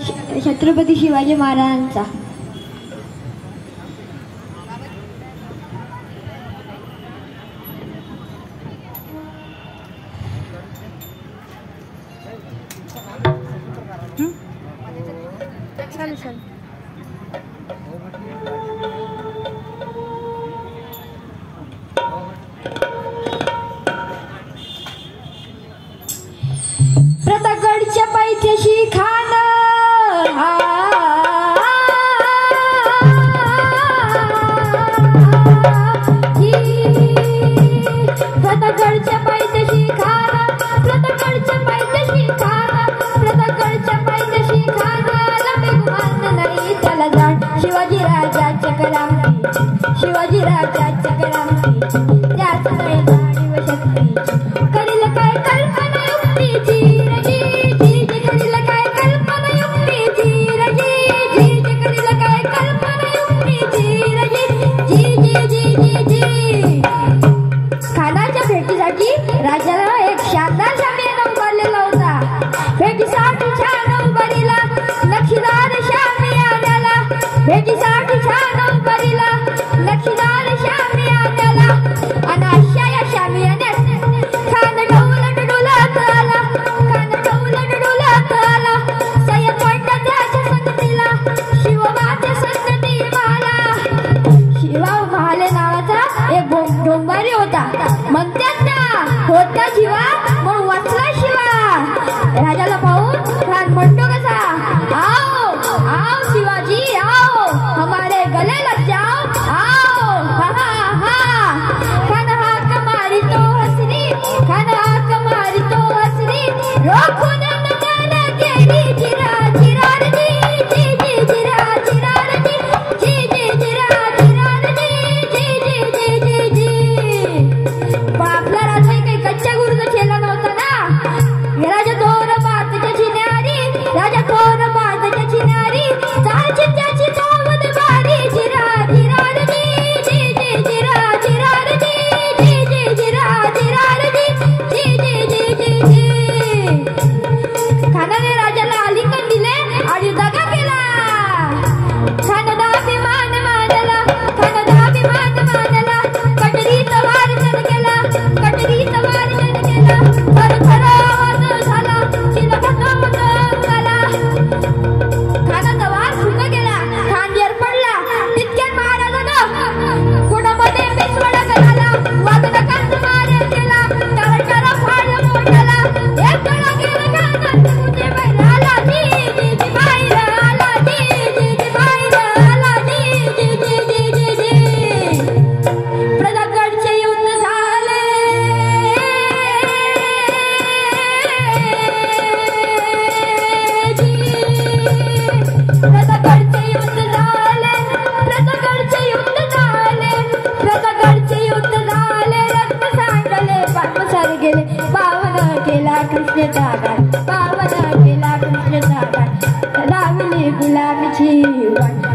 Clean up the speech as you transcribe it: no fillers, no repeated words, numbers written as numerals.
छत्रपती शिवाजी महाराजांचा. प्रतापगडच्या पायथ्याशी खान प्रतापगडच्या पायथ्याशी खान प्रतापगडच्या पायथ्याशी खान प्रतापगडच्या पायथ्याशी खान लंबे गुमान नाही त्याला जाण शिवाजी राजाच्या करामती शिवाजी राजाच्या करामती त्याच नाही जाणीव शक्तीची करील काय कल्पना युक्तीची करील काय कल्पना युक्तीची करील काय कल्पना युक्तीची खानाच्या भेटीसाठी राजाला एक शानदार शामियाना उभारलेला होता. भेटीसाठी छान उभारीला नक्षीदार शामियानाला भेटीसाठी छान उभारीला नक्षीदार शामियानाला आणि अशा या शामियान्यात खान ढवलत डुलत आला खान ढवलत डुलत आला सय्यद वाटला त्याच्या संगतीला शिवबाच्या संगती मला शिवा महाले नावाचा एक डोंबारी होता. म्हणतात ना होता शिवा म्हणून वाचला शिवा. राजाला पाहून खान म्हणतो कसा आओ आओ शिवाजी आओ हमारे गले लग जाओ आओ हा हा हा. खान हाक मारी तो हसरी खान हाक मारी तो हसरी रोखून नजर गेली जिरा जिरार जी जी जी जिरा जिरार जी जी जी जिरा जिरार जी जी जी जी जी जी. पण आपला राजा काही कच्च्या गुरुचा चेला नव्हता ना. राजा थोर भारताच्या चिन्हारी राजा थोर भारताच्या चिन्हारी चालची त्याची सोबत भारी जिरा जिरार जी जी जी जिरा जिरार जी जी जी जिरा जिरार जी जी जी जी जी जी. खानाने राजाला आलिंगन दिले आणि दगा केला. खानाचा अभिमान मानला खानाचा अभिमान मानला कटरी तवार जन केला कटरी तवार जन केला खर खर आवाज झाला तिला भगवत झाला. खानाचा वार सुंग गेला खान जर पडला तितक्यात महाराजानं कुणामध्ये बेसवडा झाला वादनकांत मार केला टाळटाळा फाड मोठाला एक गळा गेला खानात तुझे बाहेर आला जी जी जी बाहेर आला जी जी जी बाहेर आला जी जी जी जी जी जी. प्रतापगडचे युद्ध झाले प्रतापगडचे युद्ध झाले प्रतापगडचे युद्ध झाले प्रतापगडचे युद्ध झाले रक्त सांडले पापसार गेले पावन केला कृष्णेचा घाट पावन केला कृष्णेचा घाट लावली गुलाबीची वाट